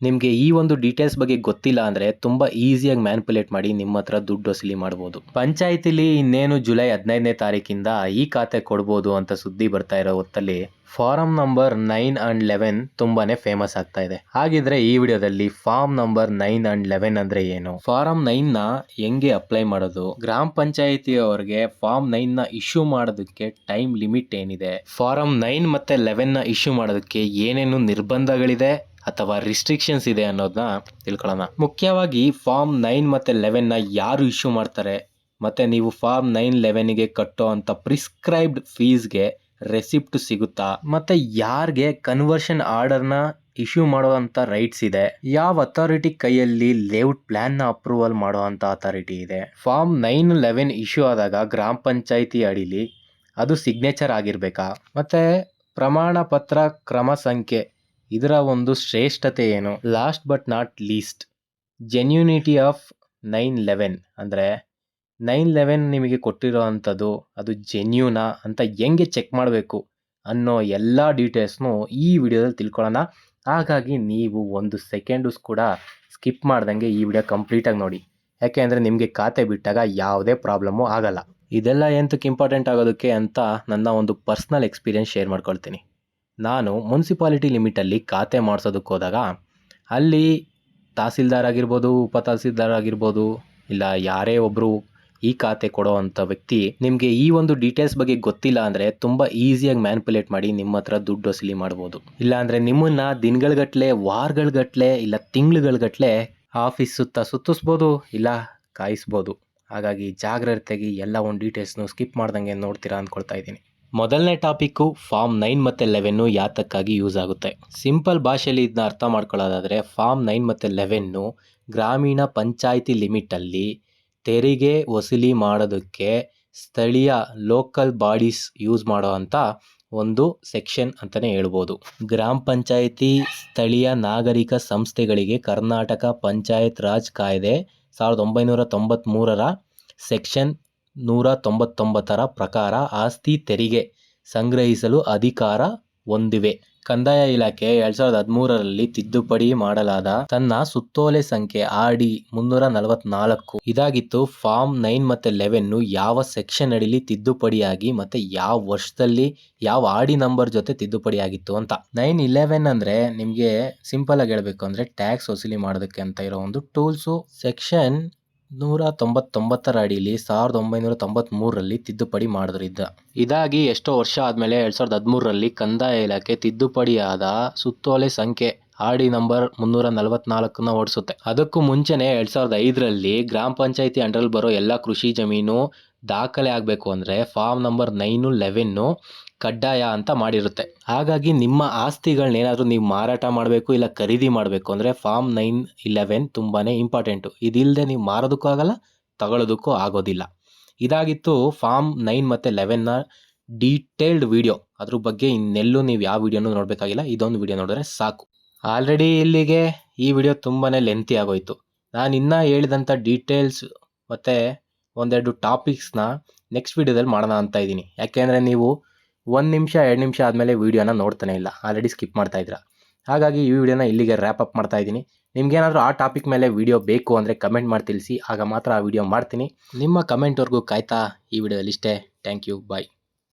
ನಿಮಗೆ ಈ ಒಂದು ಡೀಟೇಲ್ಸ್ ಬಗ್ಗೆ ಗೊತ್ತಿಲ್ಲ ಅಂದರೆ ತುಂಬ ಈಸಿಯಾಗಿ ಮ್ಯಾನಿಪುಲೇಟ್ ಮಾಡಿ ನಿಮ್ಮ ಹತ್ರ ದುಡ್ಡು ವಸೂಲಿ ಮಾಡ್ಬೋದು. ಪಂಚಾಯತಿಲಿ ಇನ್ನೇನು ಜುಲೈ 15ನೇ ತಾರೀಕಿಂದ ಈ ಖಾತೆ ಕೊಡ್ಬೋದು ಅಂತ ಸುದ್ದಿ ಬರ್ತಾ ಇರೋ ಹೊತ್ತಲ್ಲಿ ಫಾರಂ ನಂಬರ್ 9 and 11 ತುಂಬಾನೇ ಫೇಮಸ್ ಆಗ್ತಾ ಇದೆ. ಹಾಗಿದ್ರೆ ಈ ವಿಡಿಯೋದಲ್ಲಿ ಫಾರ್ಮ್ ನಂಬರ್ 9 and 11 ಅಂದ್ರೆ ಏನು, ಫಾರಂ 9 ನ ಹೆಂಗೆ ಅಪ್ಲೈ ಮಾಡೋದು, ಗ್ರಾಮ ಪಂಚಾಯಿತಿ ಅವರಿಗೆ ಫಾರ್ಮ್ 9 ನ ಇಶ್ಯೂ ಮಾಡೋದಕ್ಕೆ ಟೈಮ್ ಲಿಮಿಟ್ ಏನಿದೆ, ಫಾರಂ 9 ಮತ್ತೆ 11 ನ ಇಶ್ಯೂ ಮಾಡೋದಕ್ಕೆ ಏನೇನು ನಿರ್ಬಂಧಗಳಿದೆ ಅಥವಾ ರಿಸ್ಟ್ರಿಕ್ಷನ್ಸ್ ಇದೆ ಅನ್ನೋದನ್ನ ತಿಳ್ಕೊಳ್ಳೋಣ. ಮುಖ್ಯವಾಗಿ ಫಾರ್ಮ್ 9 ಮತ್ತೆ 11 ನ ಯಾರು ಇಶ್ಯೂ ಮಾಡ್ತಾರೆ ಮತ್ತೆ ನೀವು ಫಾರ್ಮ್ 9-11ಗೆ ಕಟ್ಟೋ ಅಂತ ಪ್ರಿಸ್ಕ್ರೈಬ್ಡ್ ಫೀಸ್ಗೆ ರೆಸಿಪ್ಟ್ ಸಿಗುತ್ತಾ, ಮತ್ತೆ ಯಾರಿಗೆ ಕನ್ವರ್ಷನ್ ಆರ್ಡರ್ನ ಇಶ್ಯೂ ಮಾಡುವಂಥ ರೈಟ್ಸ್ ಇದೆ, ಯಾವ ಅಥಾರಿಟಿ ಕೈಯಲ್ಲಿ ಲೇಔಟ್ ಪ್ಲಾನ್ನ ಅಪ್ರೂವಲ್ ಮಾಡುವಂಥ ಅಥಾರಿಟಿ ಇದೆ, ಫಾರ್ಮ್ 9-11 ಇಶ್ಯೂ ಆದಾಗ ಗ್ರಾಮ ಪಂಚಾಯಿತಿ ಅಡಿಲಿ ಅದು ಸಿಗ್ನೇಚರ್ ಆಗಿರಬೇಕಾ, ಮತ್ತೆ ಪ್ರಮಾಣ ಪತ್ರ ಕ್ರಮ ಸಂಖ್ಯೆ ಇದರ ಒಂದು ಶ್ರೇಷ್ಠತೆ ಏನು, last but not least genuinity of 9-11 ಅಂದರೆ 9-11 ನಿಮಗೆ ಕೊಟ್ಟಿರೋ ಅಂಥದ್ದು ಅದು ಜೆನ್ಯೂನಾ ಅಂತ ಹೆಂಗೆ ಚೆಕ್ ಮಾಡಬೇಕು ಅನ್ನೋ ಎಲ್ಲ ಡೀಟೇಲ್ಸ್ನು ಈ ವಿಡಿಯೋದಲ್ಲಿ ತಿಳ್ಕೊಳ್ಳೋಣ. ಹಾಗಾಗಿ ನೀವು ಒಂದು ಸೆಕೆಂಡು ಕೂಡ ಸ್ಕಿಪ್ ಮಾಡ್ದಂಗೆ ಈ ವಿಡಿಯೋ ಕಂಪ್ಲೀಟಾಗಿ ನೋಡಿ, ಯಾಕೆ ಅಂದರೆ ನಿಮಗೆ ಖಾತೆ ಬಿಟ್ಟಾಗ ಯಾವುದೇ ಪ್ರಾಬ್ಲಮ್ಮು ಆಗಲ್ಲ. ಇದೆಲ್ಲ ಎಂತಕ್ಕೆ ಇಂಪಾರ್ಟೆಂಟ್ ಆಗೋದಕ್ಕೆ ಅಂತ ನನ್ನ ಒಂದು ಪರ್ಸ್ನಲ್ ಎಕ್ಸ್ಪೀರಿಯನ್ಸ್ ಶೇರ್ ಮಾಡ್ಕೊಳ್ತೀನಿ. ನಾನು ಮುನ್ಸಿಪಾಲಿಟಿ ಲಿಮಿಟಲ್ಲಿ ಖಾತೆ ಮಾಡಿಸೋದಕ್ಕೆ ಹೋದಾಗ ಅಲ್ಲಿ ತಹಸೀಲ್ದಾರ್ ಆಗಿರ್ಬೋದು, ಉಪ ತಹಸೀಲ್ದಾರ್ ಆಗಿರ್ಬೋದು, ಇಲ್ಲ ಯಾರೇ ಒಬ್ಬರು ಈ ಖಾತೆ ಕೊಡೋ ಅಂಥ ವ್ಯಕ್ತಿ ನಿಮಗೆ ಈ ಒಂದು ಡೀಟೇಲ್ಸ್ ಬಗ್ಗೆ ಗೊತ್ತಿಲ್ಲ ಅಂದರೆ ತುಂಬ ಈಸಿಯಾಗಿ ಮ್ಯಾನಿಪುಲೇಟ್ ಮಾಡಿ ನಿಮ್ಮ ಹತ್ರ ದುಡ್ಡು ವಸೂಲಿ ಮಾಡ್ಬೋದು. ಇಲ್ಲ ಅಂದರೆ ನಿಮ್ಮನ್ನು ದಿನಗಳಗಟ್ಟಲೆ, ವಾರಗಳಗಟ್ಟಲೆ, ಇಲ್ಲ ತಿಂಗಳುಗಳಗಟ್ಟಲೆ ಆಫೀಸ್ ಸುತ್ತ ಸುತ್ತಿಸ್ಬೋದು, ಇಲ್ಲ ಕಾಯಿಸ್ಬೋದು. ಹಾಗಾಗಿ ಜಾಗ್ರತೆಯಾಗಿ ಎಲ್ಲ ಒಂದು ಡೀಟೇಲ್ಸ್ನು ಸ್ಕಿಪ್ ಮಾಡ್ದಂಗೆ ನೋಡ್ತೀರಾ ಅಂದ್ಕೊಳ್ತಾ ಇದ್ದೀನಿ. ಮೊದಲನೇ ಟಾಪಿಕ್ಕು ಫಾರ್ಮ್ 9 ಮತ್ತು 11 ಯಾತಕ್ಕಾಗಿ ಯೂಸ್ ಆಗುತ್ತೆ. ಸಿಂಪಲ್ ಭಾಷೆಯಲ್ಲಿ ಇದನ್ನ ಅರ್ಥ ಮಾಡ್ಕೊಳ್ಳೋದಾದರೆ ಫಾರ್ಮ್ 9 ಮತ್ತು 11 ಗ್ರಾಮೀಣ ಪಂಚಾಯಿತಿ ಲಿಮಿಟಲ್ಲಿ ತೆರಿಗೆ ವಸೂಲಿ ಮಾಡೋದಕ್ಕೆ ಸ್ಥಳೀಯ ಲೋಕಲ್ ಬಾಡೀಸ್ ಯೂಸ್ ಮಾಡೋ ಅಂಥ ಒಂದು ಸೆಕ್ಷನ್ ಅಂತಲೇ ಹೇಳ್ಬೋದು. ಗ್ರಾಮ ಪಂಚಾಯಿತಿ ಸ್ಥಳೀಯ ನಾಗರಿಕ ಸಂಸ್ಥೆಗಳಿಗೆ ಕರ್ನಾಟಕ ಪಂಚಾಯತ್ ರಾಜ್ ಕಾಯ್ದೆ 1993ರ ಸೆಕ್ಷನ್ 199ರ ಪ್ರಕಾರ ಆಸ್ತಿ ತೆರಿಗೆ ಸಂಗ್ರಹಿಸಲು ಅಧಿಕಾರ ಹೊಂದಿವೆ. ಕಂದಾಯ ಇಲಾಖೆ 2013ರಲ್ಲಿ ತಿದ್ದುಪಡಿ ಮಾಡಲಾದ ತನ್ನ ಸುತ್ತೋಲೆ ಸಂಖ್ಯೆ RD 344 ಇದಾಗಿತ್ತು. ಫಾರ್ಮ್ 9 ಮತ್ತು 11 ಯಾವ ಸೆಕ್ಷನ್ ಅಡಿಲಿ ತಿದ್ದುಪಡಿಯಾಗಿ ಮತ್ತೆ ಯಾವ ವರ್ಷದಲ್ಲಿ ಯಾವ RD ನಂಬರ್ ಜೊತೆ ತಿದ್ದುಪಡಿಯಾಗಿತ್ತು ಅಂತ. 9-11 ಅಂದರೆ ನಿಮಗೆ ಸಿಂಪಲ್ ಆಗಿ ಹೇಳಬೇಕು ಅಂದರೆ ಟ್ಯಾಕ್ಸ್ ವಸೂಲಿ ಮಾಡೋದಕ್ಕೆ ಅಂತ ಇರೋ ಒಂದು ಟೂಲ್ಸು. ಸೆಕ್ಷನ್ 199ರ ಅಡಿಯಲ್ಲಿ 1993ರಲ್ಲಿ ತಿದ್ದುಪಡಿ ಮಾಡಿದ್ರಿದ್ದ. ಇದಾಗಿ ಎಷ್ಟೋ ವರ್ಷ ಆದಮೇಲೆ 2013ರಲ್ಲಿ ಕಂದಾಯ ಇಲಾಖೆ ತಿದ್ದುಪಡಿಯಾದ ಸುತ್ತೋಲೆ ಸಂಖ್ಯೆ RD ನಂಬರ್ 344ನ ಓಡಿಸುತ್ತೆ. ಅದಕ್ಕೂ ಮುಂಚೆನೇ 2005ರಲ್ಲಿ ಗ್ರಾಮ ಪಂಚಾಯಿತಿ ಅಂಡರಲ್ಲಿ ಬರೋ ಎಲ್ಲ ಕೃಷಿ ಜಮೀನು ದಾಖಲೆ ಆಗಬೇಕು ಅಂದರೆ ಫಾರ್ಮ್ ನಂಬರ್ 9-11 ಕಡ್ಡಾಯ ಅಂತ ಮಾಡಿರುತ್ತೆ. ಹಾಗಾಗಿ ನಿಮ್ಮ ಆಸ್ತಿಗಳನ್ನೇನಾದರೂ ನೀವು ಮಾರಾಟ ಮಾಡಬೇಕು ಇಲ್ಲ ಖರೀದಿ ಮಾಡಬೇಕು ಅಂದರೆ ಫಾರ್ಮ್ 9-11 ತುಂಬಾ ಇಂಪಾರ್ಟೆಂಟು. ಇದಿಲ್ಲದೆ ನೀವು ಮಾರೋದಕ್ಕೂ ಆಗಲ್ಲ, ತಗೊಳ್ಳೋದಕ್ಕೂ ಆಗೋದಿಲ್ಲ. ಇದಾಗಿತ್ತು ಫಾರ್ಮ್ 9 ಮತ್ತು 11ನ ಡೀಟೇಲ್ಡ್ ವಿಡಿಯೋ. ಅದ್ರ ಬಗ್ಗೆ ಇನ್ನೆಲ್ಲೂ ನೀವು ಯಾವ ವಿಡಿಯೋನೂ ನೋಡಬೇಕಾಗಿಲ್ಲ, ಇದೊಂದು ವಿಡಿಯೋ ನೋಡಿದ್ರೆ ಸಾಕು. ಆಲ್ರೆಡಿ ಇಲ್ಲಿಗೆ ಈ ವಿಡಿಯೋ ತುಂಬಾ ಲೆಂತಿ ಆಗೋಯ್ತು. ನಾನು ಇನ್ನೂ ಹೇಳಿದಂಥ ಡೀಟೇಲ್ಸ್ ಮತ್ತು ಒಂದೆರಡು ಟಾಪಿಕ್ಸ್ನ ನೆಕ್ಸ್ಟ್ ವಿಡಿಯೋದಲ್ಲಿ ಮಾಡೋಣ ಅಂತ ಇದ್ದೀನಿ. ಯಾಕೆಂದರೆ ನೀವು 1 ನಿಮಿಷ 2 ನಿಮಿಷ ಆದಮೇಲೆ ವೀಡಿಯೋನ ನೋಡ್ತಾನೆ ಇಲ್ಲ, ಆಲ್ರೆಡಿ ಸ್ಕಿಪ್ ಮಾಡ್ತಾ ಇದ್ದೀರಾ. ಹಾಗಾಗಿ ಈ ವಿಡಿಯೋನ ಇಲ್ಲಿಗೆ ರ್ಯಾಪ್ ಅಪ್ ಮಾಡ್ತಾ ಇದ್ದೀನಿ. ನಿಮ್ಗೇನಾದರೂ ಆ ಟಾಪಿಕ್ ಮೇಲೆ ವಿಡಿಯೋ ಬೇಕು ಅಂದರೆ ಕಮೆಂಟ್ ಮಾಡಿ ತಿಳಿಸಿ, ಆಗ ಮಾತ್ರ ಆ ವಿಡಿಯೋ ಮಾಡ್ತೀನಿ. ನಿಮ್ಮ ಕಮೆಂಟ್ವರೆಗೂ ಕಾಯ್ತಾ ಈ ವಿಡಿಯೋದಲ್ಲಿ ಇಷ್ಟೇ. Thank you, bye.